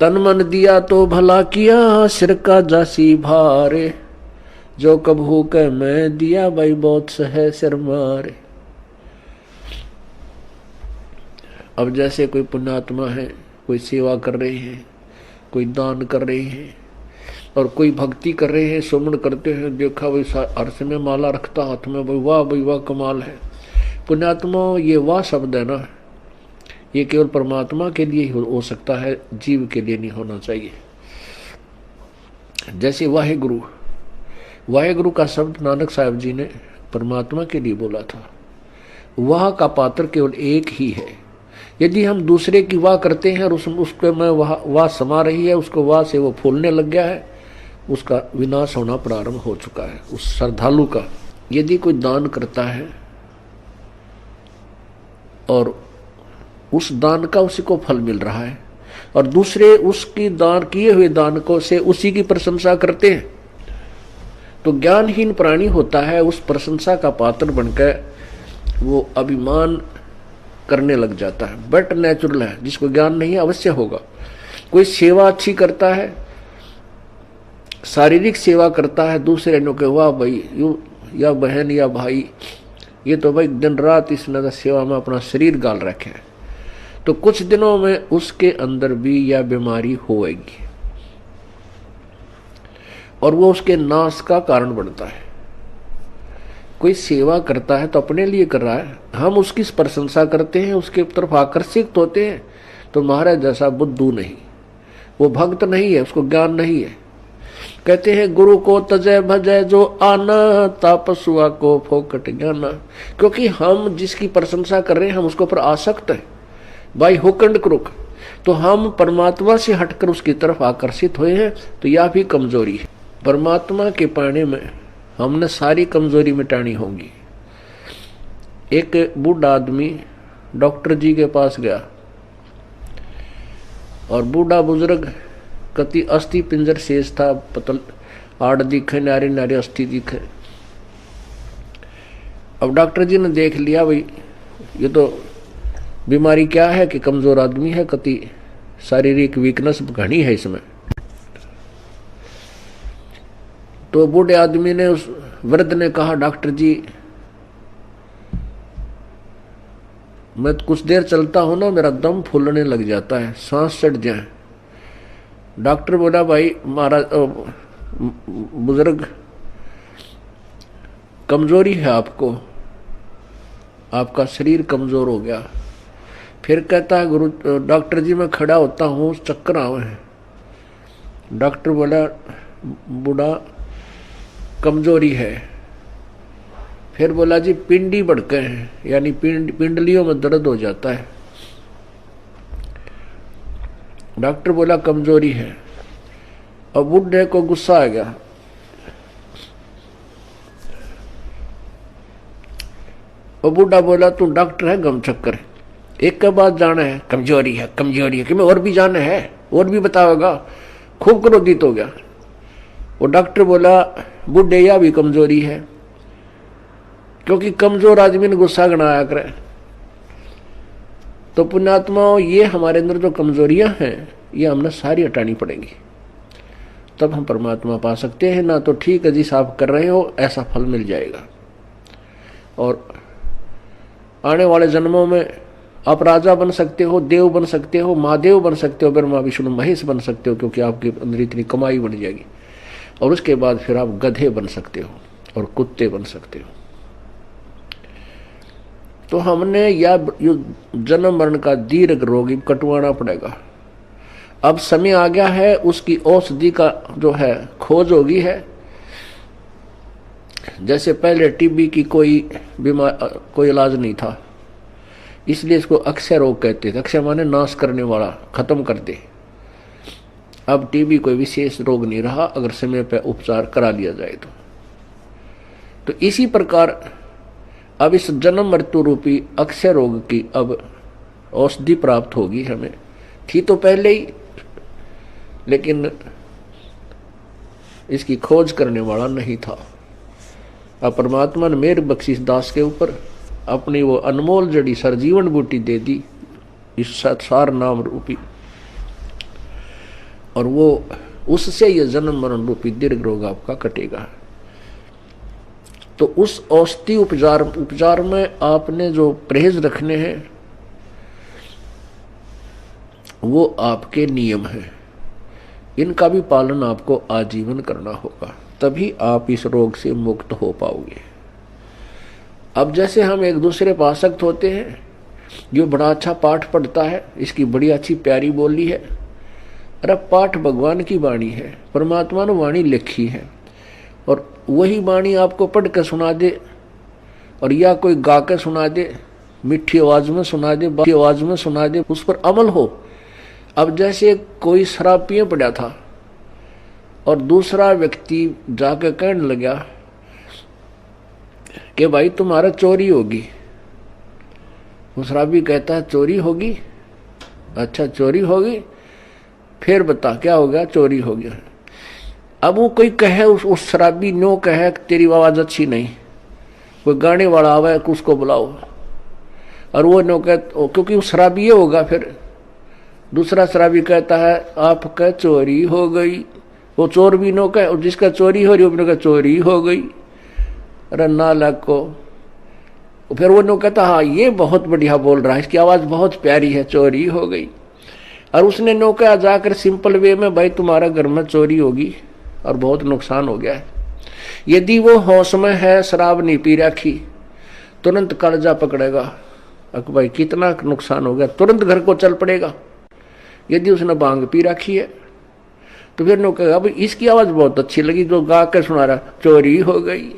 तन मन दिया तो भला किया, सिर का जासी भारे, जो कबहू के मैं दिया भाई बहुत सहे सिर मारे। अब जैसे कोई पुण्यात्मा है, कोई सेवा कर रहे हैं, कोई दान कर रहे हैं और कोई भक्ति कर रहे हैं, सुमन करते हैं, देखा भाई अर्श में माला रखता हाथ में, भाई वाह भाई वाह कमाल है। पुण्यात्मा ये वाह शब्द है ना, ये केवल परमात्मा के लिए ही हो सकता है, जीव के लिए नहीं होना चाहिए। जैसे वाहेगुरु, वाहेगुरु का शब्द नानक साहब जी ने परमात्मा के लिए बोला था। वाह का पात्र केवल एक ही है। यदि हम दूसरे की वाह करते हैं और उसके में वाह समा रही है, उसको वाह से वो फूलने लग गया है, उसका विनाश होना प्रारंभ हो चुका है। उस श्रद्धालु का यदि कोई दान करता है और उस दान का उसी को फल मिल रहा है और दूसरे उसकी दान किए हुए दान को से उसी की प्रशंसा करते हैं, तो ज्ञानहीन प्राणी होता है, उस प्रशंसा का पात्र बनकर वो अभिमान करने लग जाता है। बट नेचुरल है, जिसको ज्ञान नहीं है अवश्य होगा। कोई सेवा अच्छी करता है, शारीरिक सेवा करता है, दूसरे ने कहे वाह भाई यू या बहन या भाई, ये तो भाई दिन रात इसने सेवा में अपना शरीर गाल रखे है, तो कुछ दिनों में उसके अंदर भी यह बीमारी होएगी और वो उसके नाश का कारण बनता है। कोई सेवा करता है तो अपने लिए कर रहा है, हम उसकी प्रशंसा करते हैं, उसके तरफ आकर्षित होते हैं, तो महाराज जैसा बुद्धू नहीं, वो भक्त नहीं है, उसको ज्ञान नहीं है। कहते हैं गुरु को तजय भजय जो आना, तापसुआ को फोकट ज्ञाना। क्योंकि हम जिसकी प्रशंसा कर रहे हैं हम उसके ऊपर आसक्त हैं, बाई हुक एंड क्रुक, तो हम परमात्मा से हटकर उसकी तरफ आकर्षित हुए हैं, तो यह भी कमजोरी है। परमात्मा के पाने में हमने सारी कमजोरी मिटानी होगी। एक बूढ़ा आदमी डॉक्टर जी के पास गया और बूढ़ा बुजुर्ग कति अस्थि पिंजर शेष था, पतल आड़ दिखे, नारी नारी अस्थि दिखे। अब डॉक्टर जी ने देख लिया भाई ये तो बीमारी क्या है कि कमजोर आदमी है, कति शारीरिक वीकनेस घनी है इसमें। तो बूढ़े आदमी ने, उस वृद्ध ने कहा डॉक्टर जी मैं कुछ देर चलता हूं ना मेरा दम फूलने लग जाता है, सांस चढ़ जाए। डॉक्टर बोला भाई महाराज बुजुर्ग कमजोरी है आपको, आपका शरीर कमजोर हो गया। फिर कहता है गुरु डॉक्टर जी मैं खड़ा होता हूँ चक्कर आवे हैं। डॉक्टर बोला बूढ़ा कमजोरी है। फिर बोला जी पिंडी बढ़के हैं, यानी पिंडलियों में दर्द हो जाता है। डॉक्टर बोला कमजोरी है। अब बूढ़े को गुस्सा आ गया, और बूढ़ा बोला तू डॉक्टर है गम चक्कर, एक के बाद जाना है कमजोरी है कमजोरी है, कि मैं और भी जाना है और भी बताओगा। खूब क्रोधित हो गया। वो डॉक्टर बोला बूढ़े या भी कमजोरी है, क्योंकि कमजोर आदमी ने गुस्सा गणाया करे। तो पुण्यात्माओं ये हमारे अंदर जो कमजोरियां हैं ये हमने सारी हटानी पड़ेंगी, तब हम परमात्मा पा सकते हैं। ना तो ठीक है जिस आप कर रहे हो ऐसा फल मिल जाएगा, और आने वाले जन्मों में आप राजा बन सकते हो, देव बन सकते हो, महादेव बन सकते हो, ब्रह्मा विष्णु महेश बन सकते हो, क्योंकि आपके अंदर इतनी कमाई बन जाएगी। और उसके बाद फिर आप गधे बन सकते हो और कुत्ते बन सकते हो। तो हमने या जन्म मरण का दीर्घ रोगी कटवाना पड़ेगा। अब समय आ गया है, उसकी औषधि का जो है खोज होगी है। जैसे पहले टीबी की कोई इलाज नहीं था, इसलिए इसको अक्षय रोग कहते थे। अक्षय माने नाश करने वाला, खत्म कर दे। अब टीबी कोई विशेष रोग नहीं रहा अगर समय पर उपचार करा लिया जाए तो इसी प्रकार अब इस जन्म मृत्यु रूपी अक्षय रोग की अब औषधि प्राप्त होगी हमें। थी तो पहले ही, लेकिन इसकी खोज करने वाला नहीं था। अब परमात्मा ने मेर बख्शिश दास के ऊपर अपनी वो अनमोल जड़ी सरजीवन बूटी दे दी, इस सार नाम रूपी। और वो उससे ये जन्म मरण रूपी दीर्घ रोग आपका कटेगा। तो उस औषधि उपचार में आपने जो परहेज रखने हैं वो आपके नियम हैं, इनका भी पालन आपको आजीवन करना होगा, तभी आप इस रोग से मुक्त हो पाओगे। अब जैसे हम एक दूसरे पर आसक्त होते हैं, जो बड़ा अच्छा पाठ पढ़ता है, इसकी बड़ी अच्छी प्यारी बोली है, अरे पाठ भगवान की वाणी है, परमात्मा ने वाणी लिखी है, और वही वाणी आपको पढ़ के सुना दे और या कोई गा के सुना दे, मीठी आवाज में सुना दे, बाकी आवाज में सुना दे, उस पर अमल हो। अब जैसे कोई शराब पिए पड़ा था और दूसरा व्यक्ति जाके कहने लगा कि भाई तुम्हारा चोरी होगी। वो शराबी कहता है चोरी होगी? अच्छा चोरी होगी, फिर बता क्या हो गया? चोरी हो गया। अब वो कोई कहे, उस शराबी नो कहे तेरी आवाज अच्छी नहीं, कोई गाने वाला आवे उसको बुलाओ, और वो नो कहे क्योंकि वो शराबी ये होगा। फिर दूसरा शराबी कहता है आपका चोरी हो गई, वो चोर भी नो कहे, जिसका चोरी हो रही वो भी चोरी हो गई, अरे नालायक को। फिर वो नो कहता हाँ ये बहुत बढ़िया बोल रहा है, इसकी आवाज बहुत प्यारी है, चोरी हो गई। और उसने नो कहा जाकर सिंपल वे में, भाई तुम्हारा घर में चोरी होगी और बहुत नुकसान हो गया है। यदि वो होश में है, शराब नहीं पी रखी, तुरंत कर्जा पकड़ेगा, अक भाई कितना नुकसान हो गया, तुरंत घर को चल पड़ेगा। यदि उसने भांग पी रखी है तो फिर नो कहेगा भाई इसकी आवाज बहुत अच्छी लगी, जो गा के सुना रहा, चोरी हो गई।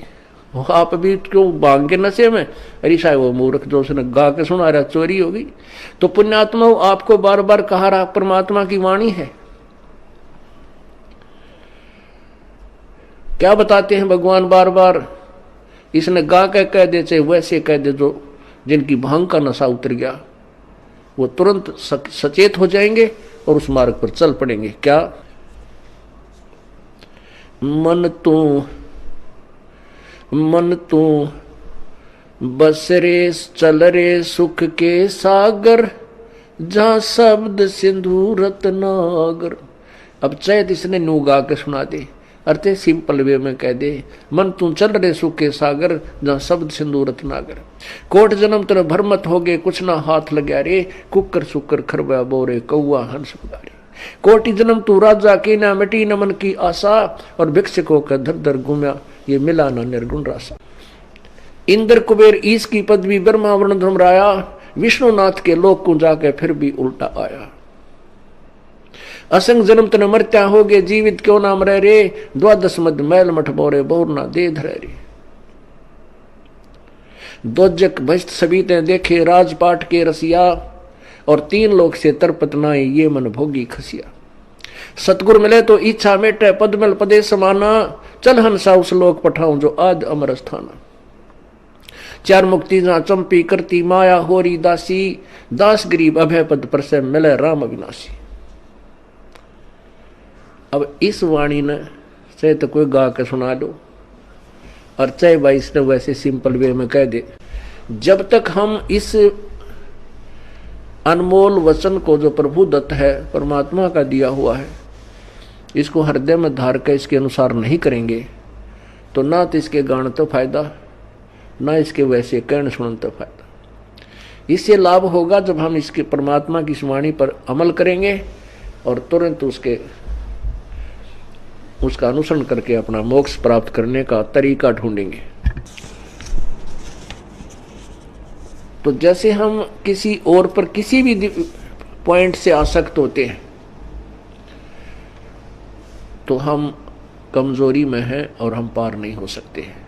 आप भी क्यों भांग के नशे में, अरे साहब वो मूर्ख जो उसने गा के सुना रहा, चोरी हो गई। तो पुण्यात्मा आपको बार बार कहा रहा, परमात्मा की वाणी है। क्या बताते हैं भगवान बार बार? इसने गा के कह दे, चाहे वैसे कह दे, जो जिनकी भांग का नशा उतर गया वो तुरंत सचेत हो जाएंगे और उस मार्ग पर चल पड़ेंगे। क्या? मन तू बस रे चल रे सुख के सागर, जहां शब्द सिंधु रत्नागर। अब चैत इसने नू गा के सुना दे, अर्थ सिंपल वे में कह दे, मन तू चल रे सुख के सागर, जहां शब्द सिंधु रत्नागर। कोट जन्म तेरे भरमत हो गए, कुछ ना हाथ लग्या रे, कुकर सुकर खरबा बोरे कौआ हंस उगारे। कोटि जन्म तू राजा की ना मिटी न मन की आशा, और भिक्षुकों का धर धर घूमया, ये मिला ना निर्गुण रासा। इंद्र कुबेर ईश की पदवी ब्रह्मा वर्ण धर्मराया, विष्णुनाथ के लोक को जाके फिर भी उल्टा आया। असंग जन्म तन मरत्या हो गए, जीवित क्यों नाम रह रे, द्वादश मद मैल मठ बोरे बोर ना दे धरे रे। दोजक भस्त सबीते देखे, राजपाट के रसिया, और तीन लोक से तरपत नाई, ये मन भोगी खसिया। सतगुर मिले तो इच्छा मेटे, पदमल पदे समाना, चल हंसा उस लोक पठाऊं जो आद अमर स्थाना। चार मुक्ति जहां चंपी करती माया होरी दासी, दास गरीब अभय पद पर से मिले राम अविनाशी। अब इस वाणी ने चाहे तो कोई गा के सुना दो, और चाहे भाई इसने वैसे सिंपल वे में कह दे, जब तक हम इस अनमोल वचन को जो प्रभु दत्त है, परमात्मा का दिया हुआ है, इसको हृदय में धार कर इसके अनुसार नहीं करेंगे, तो ना तो इसके गान तो फायदा, ना इसके वैसे कहने सुनने तो फायदा। इससे लाभ होगा जब हम इसके परमात्मा की इस वाणी पर अमल करेंगे और तुरंत उसका अनुसरण करके अपना मोक्ष प्राप्त करने का तरीका ढूंढेंगे। तो जैसे हम किसी और पर किसी भी पॉइंट से आसक्त होते हैं तो हम कमजोरी में हैं और हम पार नहीं हो सकते हैं।